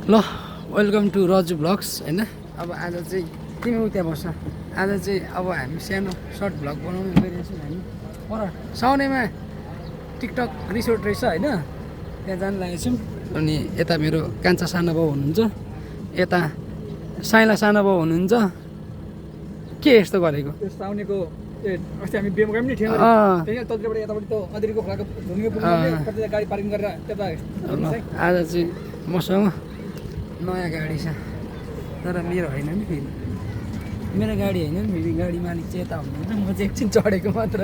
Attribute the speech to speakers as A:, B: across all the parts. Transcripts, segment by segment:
A: ल welcome to Raju blogs होइन। अब आज चाहिँ तिमी उता बस्छ। आज चाहिँ अब हामी सानो सर्ट भ्लग बनाउनु गइरहेछौँ हामी पर साउनेमा टिकटक रिसोर्ट रहेछ होइन, त्यहाँ जानु लागेको छौँ। अनि यता मेरो कान्छा सानो बाउ हुनुहुन्छ, यता साइला सानो बाउ हुनुहुन्छ। के यस्तो गरेको
B: साउनेको अस्ति हामी बेमका पनि थियौँ त्यही तत्तिरबाट यतापट्टि त अदिरीको खोलाको धुङ्गे पुग्नु कतिजना गाडी पार्किङ गरेर त्यता
A: आज चाहिँ मसँग नयाँ गाडी छ, तर मेरो होइन नि फेरि, मेरो गाडी होइन नि फेरि, गाडी मालिक चाहिँ यता हुनुहुन्छ, म चाहिँ एकछिन चढेको मात्र।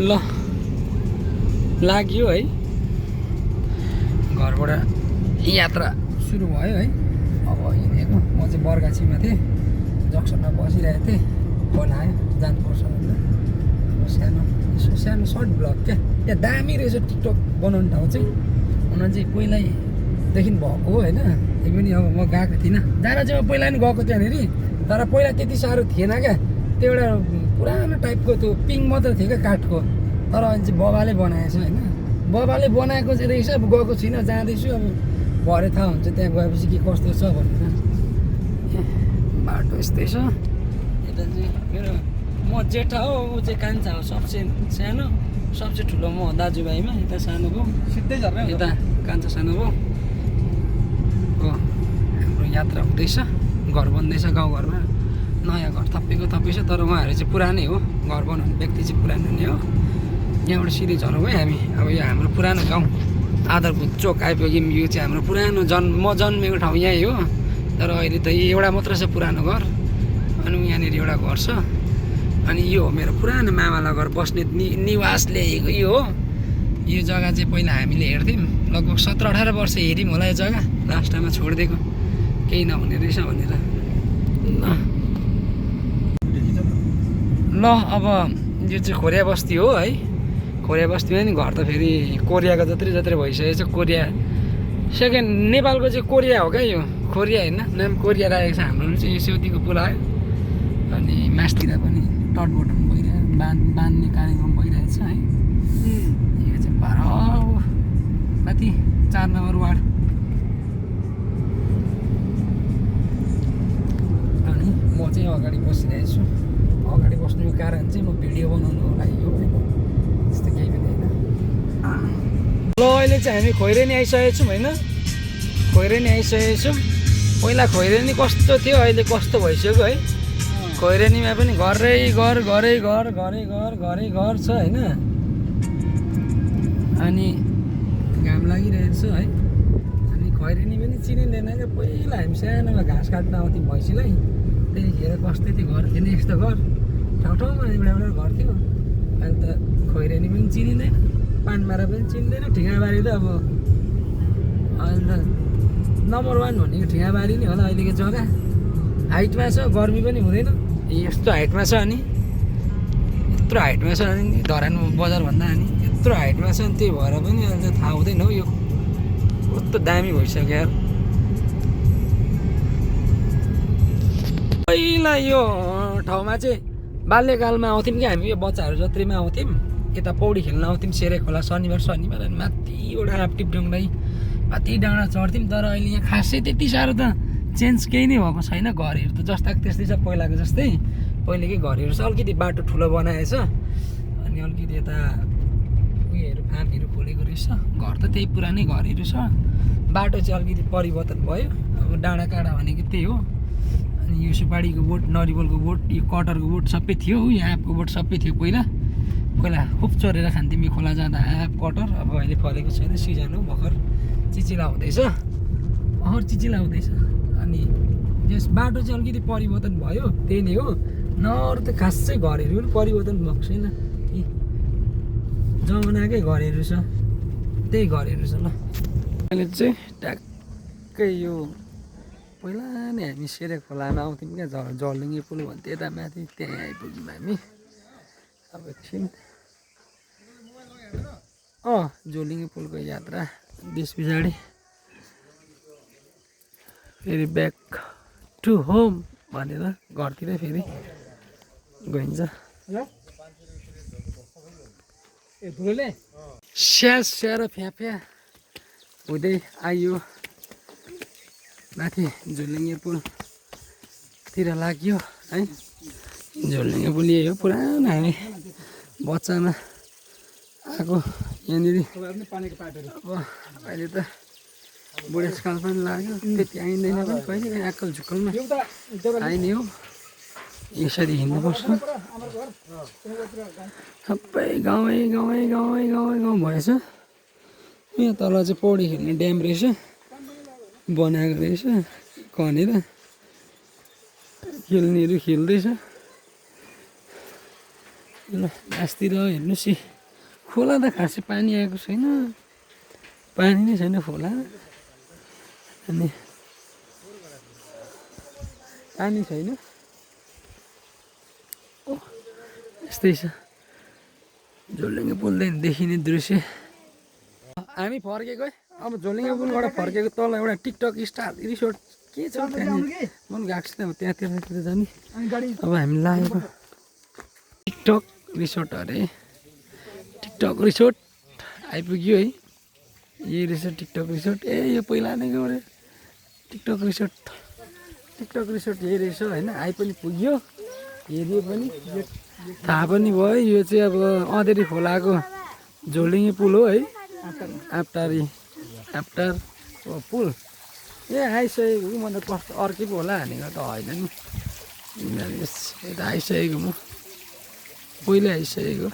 A: ल लाग्यो है, घरबाट यात्रा सुरु भयो है। अब हिँडेको म चाहिँ बरगाछीमा थिएँ, जक्सनमा बसिरहेको थिएँ, फोन आयो जानुपर्छ भनेर। अब सानो सर्ट भ्लग क्या, त्यहाँ दामी रहेछ टिकटक बनाउने ठाउँ चाहिँ, हुन चाहिँ पहिल्यैदेखि भएको हो होइन। त्यही पनि अब म गएको थिइनँ, जान चाहिँ म पहिला पनि गएको त्यहाँनिर, तर पहिला त्यति साह्रो थिएन क्या, त्यो एउटा पुरानो टाइपको त्यो पिङ मात्र थियो क्या काठको, तर अहिले चाहिँ बबाले बनाएछ होइन। बबाले बनाएको चाहिँ रहेछ, अब गएको छुइनँ, जाँदैछु, अब भरे थाहा हुन्छ त्यहाँ गएपछि के कस्तो छ भनेर। बाटो यस्तै छ। यता चाहिँ मेरो म जेठा हो, ऊ चाहिँ कान्छा हो, सबसे सानो सबसे ठुलो म दाजुभाइमा, यता सानो बाउ
B: सिधै झर्ने
A: यता कान्छा सानो बाउ हो। हाम्रो यात्रा हुँदैछ, घर बन्दैछ गाउँघरमा, नयाँ घर थपिएको छ, तर उहाँहरू चाहिँ पुरानै हो, घर बनाउने व्यक्ति चाहिँ पुरानो नै हो। यहाँबाट सिधै झरौँ है हामी। अब यो हाम्रो पुरानो गाउँ आधारभूत चोक आइपुग्यौँ। यो चाहिँ हाम्रो पुरानो म जन्मेको ठाउँ यहीँ हो, तर अहिले त एउटा मात्र छ पुरानो घर, अनि यहाँनिर एउटा घर छ। अनि यो हो मेरो पुरानो मामाला घर बस्ने निवास ल्याएको यो हो। यो जग्गा चाहिँ पहिला हामीले हेर्थ्यौँ, लगभग 17-18 वर्ष हेऱ्यौँ होला यो जग्गा, लास्टमा छोडिदिएको केही नहुने रहेछ भनेर। ल अब यो चाहिँ खोरिया बस्ती हो है। खोरिया बस्तीमा नि घर त फेरि कोरियाको जत्रै भइसकेको छ। कोरिया सेकेन्ड नेपालको चाहिँ कोरिया हो क्या यो, खोरिया होइन, नाम कोरिया राखेको छ। हाम्रो चाहिँ सेउतीको पुल आयो, अनि मासतिर पनि टटबटम भइरहेको बाँध्ने कार्यक्रम भइरहेछ है। यो चाहिँ 12 माथि 4 नम्बर वार्ड। अनि म चाहिँ अगाडि बसिरहेको छु। अगाडि बस्नुको कारण चाहिँ म भिडियो बनाउनुको लागि हो होइन, त्यस्तो केही पनि होइन। ल अहिले चाहिँ हामी खैरेनी आइसकेको छौँ होइन, खैरेनी आइसकेको छौँ। पहिला खैरेनी कस्तो थियो, अहिले कस्तो भइसक्यो है। खैरेनीमा पनि घरै घर छ होइन। अनि घाम लागिरहेको छ है। अनि खैरेनी पनि चिनिँदैन क्या, पहिला हामी सानोमा घाँस काट्न आउँथ्यौँ भैँसीलाई, त्यतिखेर कस्तो थियो घर, थिएन यस्तो घर, ठाउँ एउटा घर थियो। अहिले त खैरेनी पनि चिनिँदैन, पानमारा पनि चिन्दैन, ठिगाबारी त अब अहिले त नम्बर 1 भनेको ठिगाबारी नै होला अहिलेको जग्गा। हाइटमा छ, गर्मी पनि हुँदैन, यस्तो हाइटमा छ। अनि यत्रो हाइटमा छ, अनि धरान बजारभन्दा अनि यत्रो हाइटमा छ, अनि त्यही भएर पनि अहिले त थाहा हुँदैन हौ, यो कस्तो दामी भइसक्यो यार। पहिला यो ठाउँमा चाहिँ बाल्यकालमा आउँथ्यौँ कि हामी, यो बच्चाहरू जत्रैमा आउँथ्यौँ, यता पौडी खेल्न आउँथ्यौँ सेरे खोला शनिबार अनि माथिबाट आप्टिप डोङ्गाई माथि डाँडा चढ्थ्यौँ। तर अहिले यहाँ खासै त्यति साह्रो त चेन्ज केही नै भएको छैन, घरहरू त जस्ताको त्यस्तै छ पहिलाको जस्तै। पहिलेकै घरहरू छ, अलिकति बाटो ठुलो बनाएछ, अनि अलिकति यता उयोहरू फाँपहरू खोलेको रहेछ। घर त त्यही पुरानै घरहरू छ, बाटो चाहिँ अलिकति परिवर्तन भयो। अब डाँडा काँडा भनेको त्यही हो। अनि यो सुपारीको बोट, नरिवलको बोट, यो कटरको बोट सबै थियो, यो आँपको बोट सबै थियो पहिला खुब चोरेर खान्थ्यौँ यो खोला जाँदा आँप कटर। अब अहिले फलेको छैन, सिजन हो, भर्खर चिचिला हुँदैछ, अनि यस बाटो चाहिँ अलिकति परिवर्तन भयो, त्यही नै हो। नअरू त खासै घरहरू पनि परिवर्तन भएको छैन, जमानाकै घरहरू छ, त्यही घरहरू छ। ल अहिले चाहिँ ट्याक्कै यो पहिला नै हामी सेरे खोलामा आउँथ्यौँ क्या, जलढुङ्गे पुल भन्थ्यो यता माथि, त्यहाँ आइपुग्यौँ हामी। अब एकछिन जोलिङ्गे पुलको यात्रा त्यस पछाडि फेरि ब्याक टु होम भनेर घरतिरै फेरि गइन्छ। स्याहार फ्याफ्या हुँदै आइयो माथि झोलुङ्गे पुलतिर लाग्यो है। झोलुङ्गे पुल यही हो, पुरानो हामी बच्चामा आएको यहाँनिर।
B: पानीको पाटहरू
A: अब अहिले त बुढेसकाल पनि लाग्यो, त्यति आइँदैन पनि, कहिले कहिले आक्कल झुक्कलमा आइने हो। यसरी हिँड्नुपर्छ, सबै गाउँै भएछ। यहाँ तल चाहिँ पौडी खेल्ने ड्याम रहेछ, बनाएको रहेछ, खनेर खेल्नेहरू खेल्दैछ। ल आस्तिर हेर्नुहोस्, खोला त खासै पानी आएको छैन, पानी नै छैन खोला। अनि पानी छैन, यस्तै छ झोलुङ्गे पुलदेखि देखिने दृश्य। हामी फर्केको है, अब झोलुङ्गे पुलबाट फर्केको तल एउटा टिकटक स्टार रिसोर्ट के छ त्यहाँनिर, म पनि गएको छु त्यहाँतिर जाने। अब हामी लागेको टिकटक रिसोर्ट अरे, टिकटक रिसोर्ट आइपुग्यो है। यही रहेछ टिकटक रिसोर्ट। ए यो पहिला नै गयो अरे टिकटक रिसोर्ट यही रहेछ होइन। आइ पनि पुग्यो, हेऱ्यो पनि, थाहा पनि भयो यो चाहिँ अब अँधेरी खोलाको झोलुङ्गे पुल हो है। आफ्टार पुल ए आइसकेको म त कस्तो अर्कै पो होला भनेको त होइन नि, यता आइसकेको म पहिल्यै आइसकेको।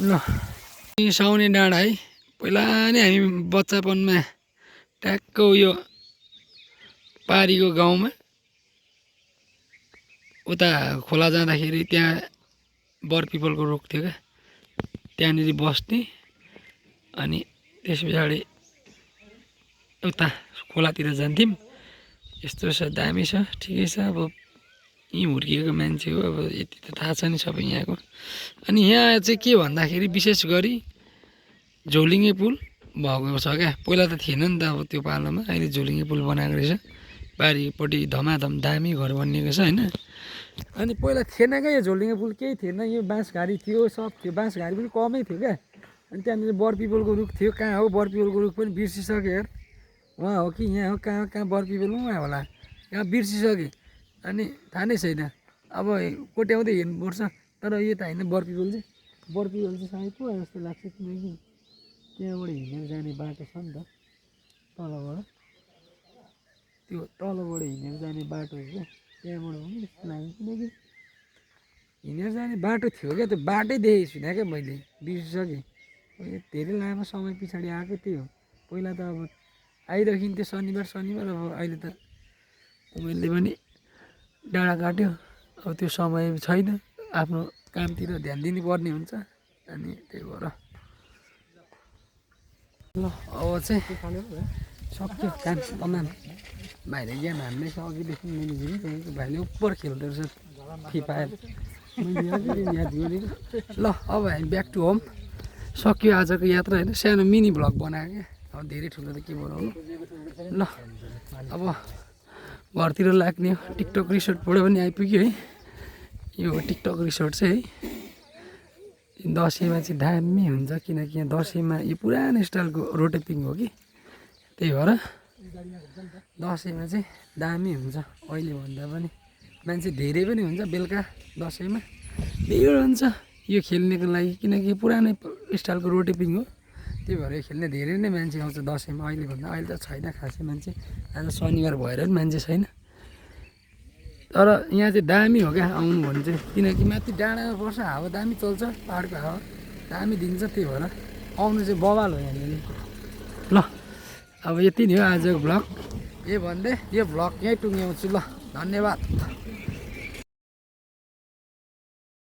A: ल साउने डाँडा है, पहिला नै हामी बच्चापनमा ट्याक्क उयो पारीको गाउँमा उता खोला जाँदाखेरि त्यहाँ बरपिपलको रुख थियो क्या, त्यहाँनिर बस्ने। अनि त्यस पछाडि उता खोलातिर जान्थ्यौँ। यस्तो छ, दामी छ, ठिकै छ। अब यहीँ हुर्किएको मान्छे हो, अब यति त थाहा छ नि सबै यहाँको। अनि यहाँ चाहिँ के भन्दाखेरि विशेष गरी झोलुङ्गे पुल भएको छ क्या, पहिला त थिएन नि त अब त्यो पालोमा। अहिले झोलुङ्गे पुल बनाएको रहेछ, बारीपट्टि धमाधम दामी घर बनिएको छ होइन। अनि पहिला थिएन क्या यो झोलुङ्गे पुल, केही थिएन, यो बाँसघारी थियो, सब थियो, बाँसघारी पनि कमै थियो क्या। अनि त्यहाँनिर बरपिपलको रुख थियो, कहाँ हो बरपिपलको रुख पनि बिर्सिसक्यो यार, उहाँ हो कि यहाँ हो, कहाँ बरपिपल उहाँ होला, यहाँ बिर्सिसकेँ। अनि थाहा नै छैन, अब कोट्याउँदै हिँड्नुपर्छ। तर यो त होइन बरपिपल चाहिँ सायद पो जस्तो लाग्छ, किनकि त्यहाँबाट हिँडेर जाने बाटो छ नि त तलबाट, त्यो तलबाट हिँडेर जाने बाटो हो क्या, त्यहाँबाट हो नि जस्तो लाग्यो। किनकि हिँडेर जाने बाटो थियो क्या, त्यो बाटै देखेको छुइनँ क्या मैले, बिर्सिसकेँ। धेरै लामो समय पछाडि आएको त्यही हो। पहिला त अब आइरहन्थ्यो शनिबार, अब अहिले त मैले पनि डाँडा काट्यो, अब त्यो समय छैन, आफ्नो कामतिर ध्यान दिनुपर्ने हुन्छ। अनि त्यही भएर ल अब चाहिँ सक्यो काम तमाम। भाइले गेम हान्दैछ अघिदेखि, मैले हेरिरहेको, भाइले उपर खेल्दो रहेछ फ्री फायर, मैले अघि याद गरेको। ल अब हामी ब्याक टु होम, सक्यो आजको यात्रा होइन, सानो मिनी भ्लग बनायो क्या, अब धेरै ठुलो त के बनाउनु। ल अब घरतिर लाग्ने हो। टिकटक रिसोर्टबाट पनि आइपुग्यो है, यो टिकटक रिसोर्ट चाहिँ है। दसैँमा चाहिँ दामी हुन्छ, किनकि यहाँ दसैँमा यो पुरानो स्टाइलको रोटेपिङ हो कि, त्यही भएर दसैँमा चाहिँ दामी हुन्छ। अहिले भन्दा पनि मान्छे धेरै पनि हुन्छ, बेलुका दसैँमा भिड हुन्छ यो खेल्नेको लागि, किनकि पुरानो स्टाइलको रोटेपिङ हो। त्यही भएर यो खेल्ने धेरै नै मान्छे आउँछ दसैँमा। अहिले भन्दा अहिले त छैन खासै मान्छे, आज शनिबार भएर पनि मान्छे छैन। तर यहाँ चाहिँ दामी हो क्या आउनु भने चाहिँ, किनकि माथि डाँडामा पर्छ, हावा दामी चल्छ, पाहाडको हावा दामी दिन्छ, त्यही भएर आउनु चाहिँ बवाल हो यहाँनिर। ल अब यति नै हो आजको भ्लग, यो भन्दै यो भ्लग यहीँ टुङ्ग्याउँछु। ल धन्यवाद।